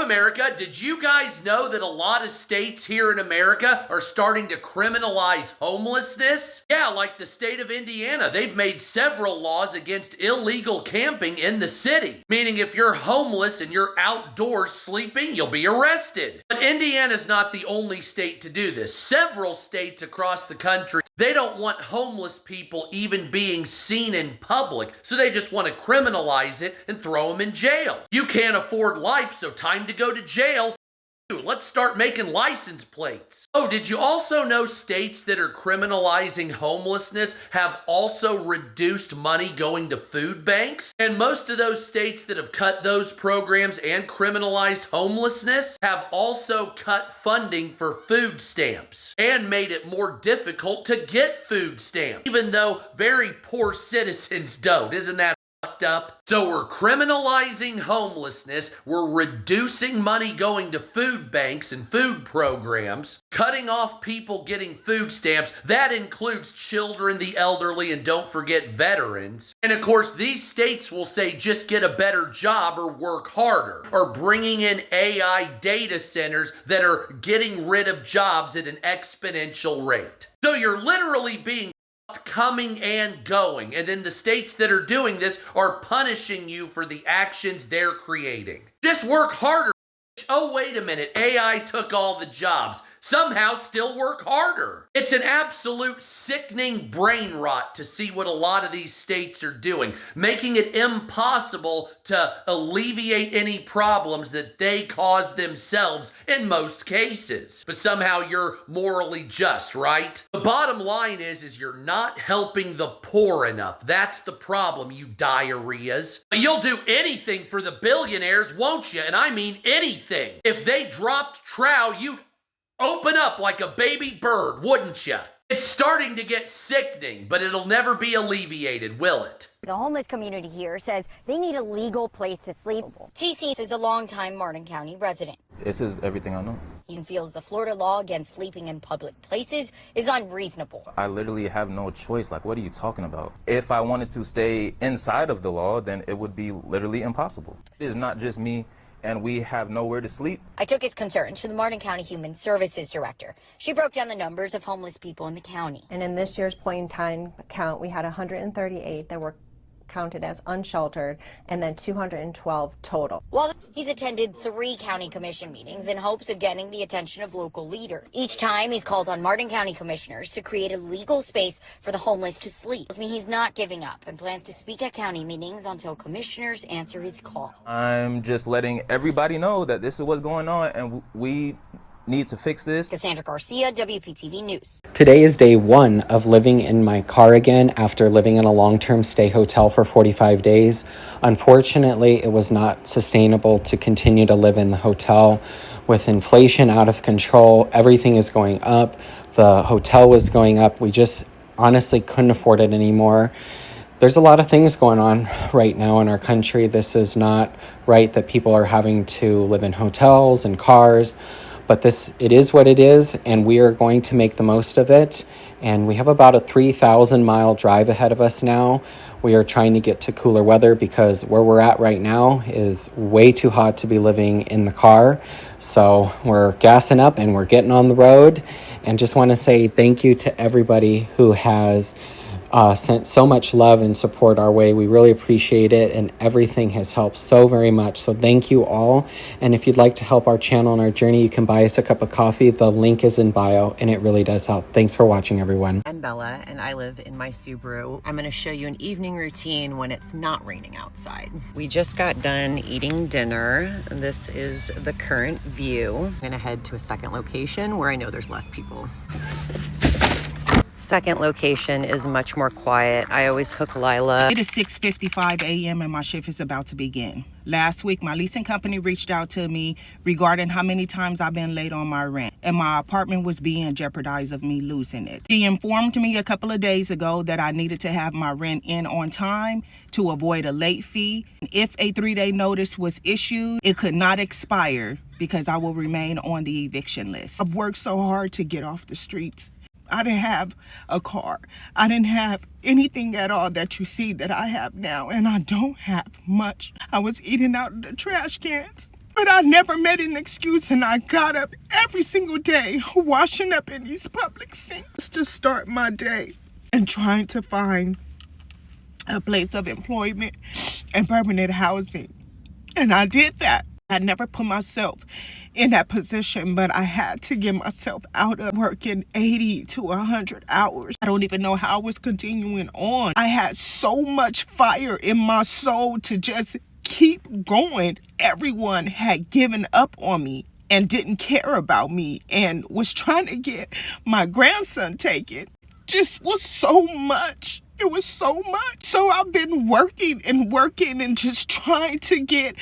America? Did you guys know that a lot of states here in America are starting to criminalize homelessness? Yeah, like the state of Indiana, they've made several laws against illegal camping in the city, meaning if you're homeless and you're outdoors sleeping, you'll be arrested. But Indiana's not the only state to do this. Several states across the country, they don't want homeless people even being seen in public, so they just want to criminalize it and throw them in jail. You can't afford life, so time to go to jail. Let's start making license plates. Oh, did you also know states that are criminalizing homelessness have also reduced money going to food banks? And most of those states that have cut those programs and criminalized homelessness have also cut funding for food stamps and made it more difficult to get food stamps, even though very poor citizens don't. Isn't that fucked up? So we're criminalizing homelessness, we're reducing money going to food banks and food programs, cutting off people getting food stamps. That includes children, the elderly, and don't forget veterans. And of course, these states will say just get a better job or work harder, or bringing in AI data centers that are getting rid of jobs at an exponential rate. So you're literally being coming and going, and then the states that are doing this are punishing you for the actions they're creating. Just work harder. Oh, wait a minute, AI took all the jobs. Somehow still work harder. It's an absolute sickening brain rot to see what a lot of these states are doing, making it impossible to alleviate any problems that they cause themselves in most cases. But somehow you're morally just, right? The bottom line is you're not helping the poor enough. That's the problem, you diarrheas. But you'll do anything for the billionaires, won't you? And I mean anything. If they dropped trow, you'd open up like a baby bird, wouldn't you? It's starting to get sickening, but it'll never be alleviated, will it? The homeless community here says they need a legal place to sleep. TC is a longtime Martin County resident. This is everything I know. He feels the Florida law against sleeping in public places is unreasonable. I literally have no choice. Like, what are you talking about? If I wanted to stay inside of the law, then it would be literally impossible. It is not just me, and we have nowhere to sleep. I took his concerns to the Martin County Human Services Director. She broke down the numbers of homeless people in the county. And in this year's point in time count, we had 138 that were counted as unsheltered, and then 212 total. Well, he's attended 3 county commission meetings in hopes of getting the attention of local leaders. Each time he's called on Martin County commissioners to create a legal space for the homeless to sleep. Tells me he's not giving up and plans to speak at county meetings until commissioners answer his call. I'm just letting everybody know that this is what's going on, and we need to fix this. Cassandra Garcia, WPTV News. Today is day 1 of living in my car again after living in a long-term stay hotel for 45 days. Unfortunately, it was not sustainable to continue to live in the hotel. With inflation out of control, everything is going up. The hotel was going up. We just honestly couldn't afford it anymore. There's a lot of things going on right now in our country. This is not right that people are having to live in hotels and cars. But it is what it is, and we are going to make the most of it. And we have about a 3,000-mile drive ahead of us now. We are trying to get to cooler weather because where we're at right now is way too hot to be living in the car. So we're gassing up and we're getting on the road. And just want to say thank you to everybody who has sent so much love and support our way. We really appreciate it, and everything has helped so very much. So thank you all. And if you'd like to help our channel and our journey, you can buy us a cup of coffee. The link is in bio, and it really does help. Thanks for watching, everyone. I'm Bella, and I live in my Subaru. I'm going to show you an evening routine when it's not raining outside. We just got done eating dinner. This is the current view. I'm going to head to a second location where I know there's less people. Second location is much more quiet. I always hook Lila. It is 6:55 a.m. and my shift is about to begin. Last week, my leasing company reached out to me regarding how many times I've been late on my rent, and my apartment was being jeopardized of me losing it. She informed me a couple of days ago that I needed to have my rent in on time to avoid a late fee. If a 3-day notice was issued, it could not expire because I will remain on the eviction list. I've worked so hard to get off the streets. I didn't have a car. I didn't have anything at all that you see that I have now, and I don't have much. I was eating out of the trash cans. But I never made an excuse, and I got up every single day, washing up in these public sinks to start my day and trying to find a place of employment and permanent housing. And I did that. I never put myself in that position, but I had to get myself out of working 80 to 100 hours. I don't even know how I was continuing on. I had so much fire in my soul to just keep going. Everyone had given up on me and didn't care about me and was trying to get my grandson taken. Just was so much. It was so much. So I've been working and just trying to get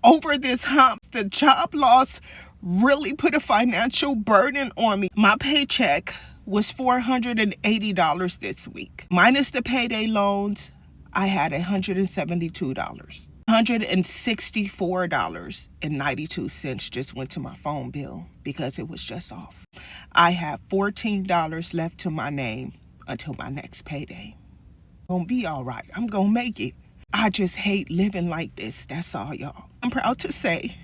over this hump. The job loss really put a financial burden on me. My paycheck was $480 this week. Minus the payday loans, I had $172. $164.92 just went to my phone bill because it was just off. I have $14 left to my name until my next payday. Gonna be all right. I'm gonna make it. I just hate living like this. That's all, y'all. I'm proud to say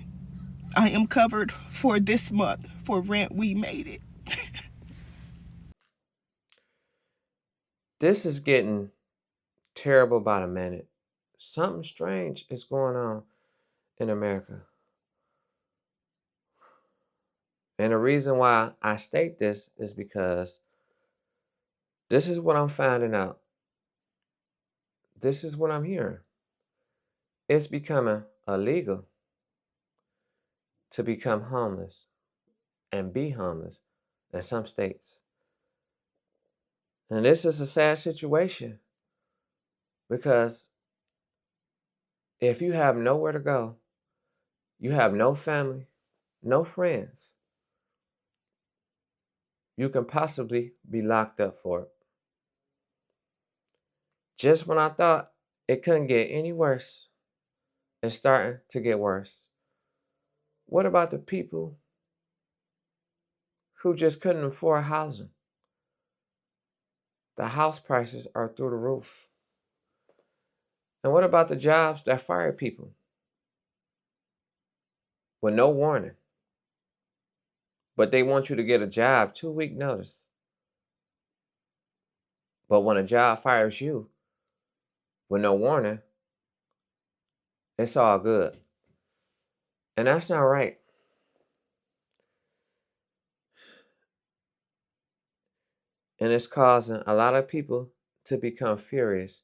I am covered for this month for rent. We made it. This is getting terrible by the minute. Something strange is going on in America. And the reason why I state this is because this is what I'm finding out. This is what I'm hearing. It's becoming illegal to become homeless and be homeless in some states. And this is a sad situation because if you have nowhere to go, you have no family, no friends, you can possibly be locked up for it. Just when I thought it couldn't get any worse, it's starting to get worse. What about the people who just couldn't afford housing? The house prices are through the roof. And what about the jobs that fire people with no warning? But they want you to get a job 2-week notice. But when a job fires you with no warning, it's all good. And that's not right. And it's causing a lot of people to become furious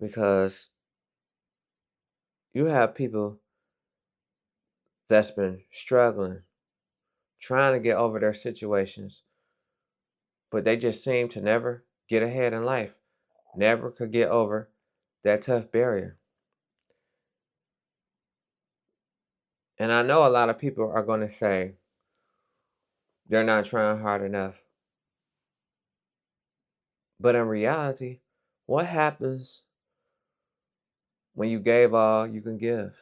because you have people that's been struggling, trying to get over their situations, but they just seem to never get ahead in life, never could get over that tough barrier. And I know a lot of people are going to say they're not trying hard enough. But in reality, what happens when you gave all you can give?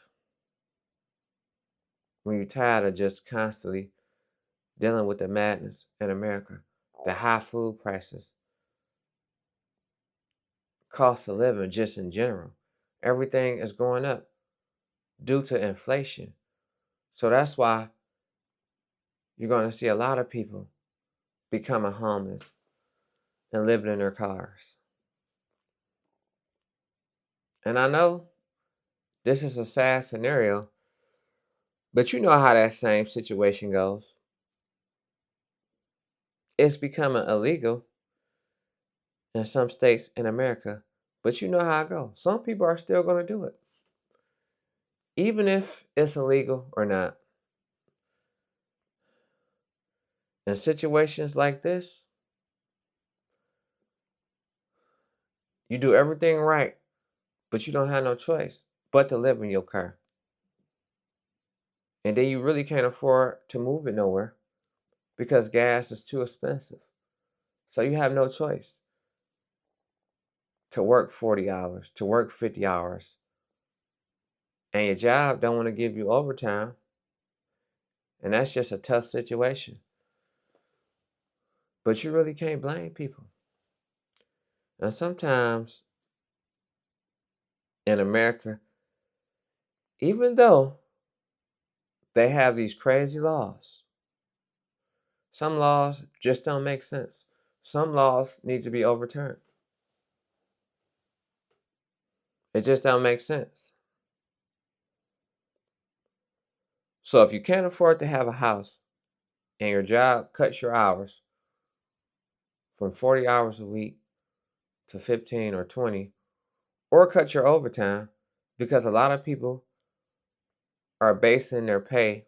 When you're tired of just constantly dealing with the madness in America, the high food prices, cost of living just in general. Everything is going up due to inflation. So that's why you're going to see a lot of people becoming homeless and living in their cars. And I know this is a sad scenario, but you know how that same situation goes. It's becoming illegal in some states in America, but you know how it goes. Some people are still going to do it, even if it's illegal or not. In situations like this, you do everything right, but you don't have no choice but to live in your car. And then you really can't afford to move it nowhere because gas is too expensive. So you have no choice to work 40 hours, to work 50 hours. And your job don't want to give you overtime. And that's just a tough situation. But you really can't blame people. And sometimes in America, even though they have these crazy laws. Some laws just don't make sense. Some laws need to be overturned. It just don't make sense. So if you can't afford to have a house and your job cuts your hours from 40 hours a week to 15 or 20, or cut your overtime, because a lot of people are basing their pay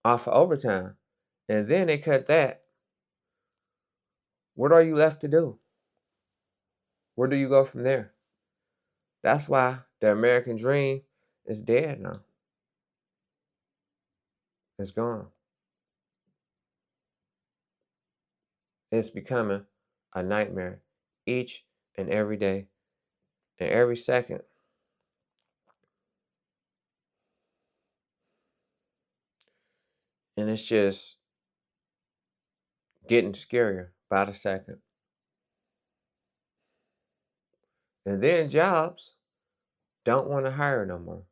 off of overtime, and then they cut that, what are you left to do? Where do you go from there? That's why the American dream is dead now. It's gone. It's becoming a nightmare each and every day and every second. And it's just getting scarier by the second. And then jobs don't want to hire no more.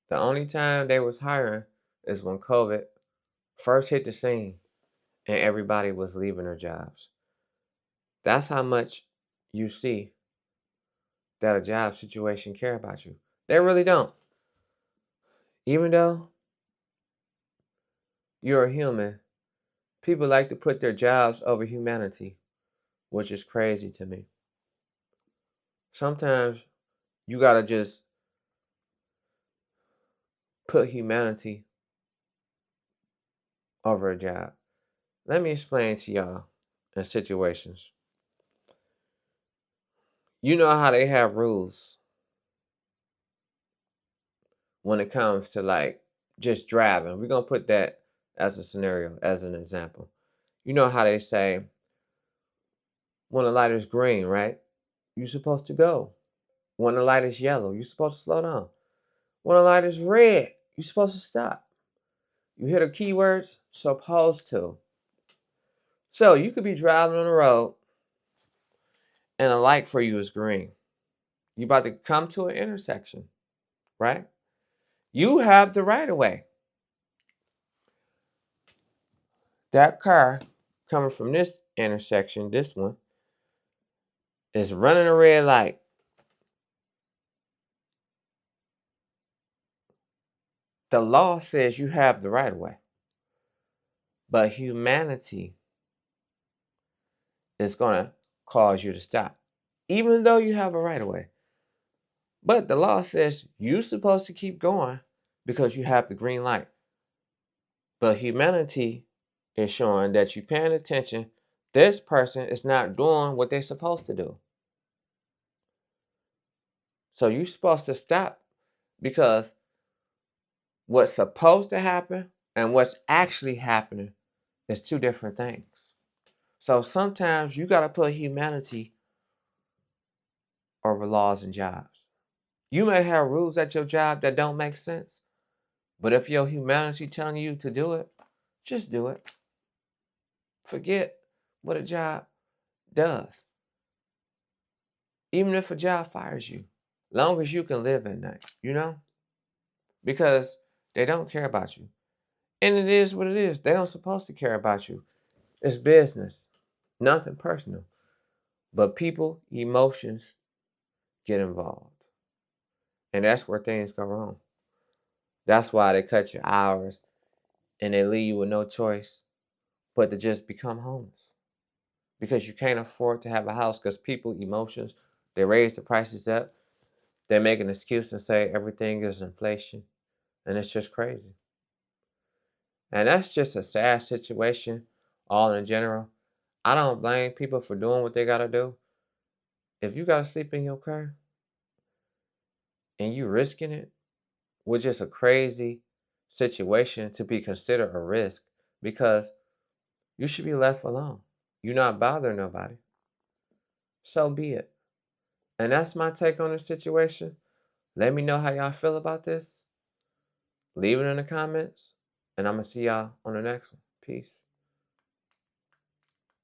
The only time they was hiring is when COVID first hit the scene and everybody was leaving their jobs. That's how much you see that a job situation care about you. They really don't. Even though you're a human, people like to put their jobs over humanity, which is crazy to me. Sometimes you gotta just put humanity over a job. Let me explain to y'all in situations. You know how they have rules when it comes to like just driving. We're gonna put that as a scenario, as an example. You know how they say when the light is green, right? You're supposed to go. When the light is yellow, you're supposed to slow down. When the light is red, you're supposed to stop. You hear the keywords, supposed to. So you could be driving on the road and a light for you is green. You about to come to an intersection, right? You have the right of way. That car coming from this intersection, this one, is running a red light. The law says you have the right of way. But humanity is going to cause you to stop, even though you have a right of way. But the law says you're supposed to keep going because you have the green light. But humanity is showing that you're paying attention. This person is not doing what they're supposed to do. So you're supposed to stop because what's supposed to happen and what's actually happening is two different things. So sometimes you got to put humanity over laws and jobs. You may have rules at your job that don't make sense, but if your humanity telling you to do it, just do it. Forget what a job does. Even if a job fires you, long as you can live at night, you know? Because they don't care about you. And it is what it is. They don't supposed to care about you. It's business, nothing personal. But people, emotions get involved. And that's where things go wrong. That's why they cut your hours and they leave you with no choice but to just become homeless. Because you can't afford to have a house because people, emotions, they raise the prices up. They make an excuse and say everything is inflation. And it's just crazy. And that's just a sad situation, all in general. I don't blame people for doing what they got to do. If you got to sleep in your car and you risking it with just a crazy situation to be considered a risk, because you should be left alone. You're not bothering nobody. So be it. And that's my take on the situation. Let me know how y'all feel about this. Leave it in the comments. And I'm going to see y'all on the next one. Peace.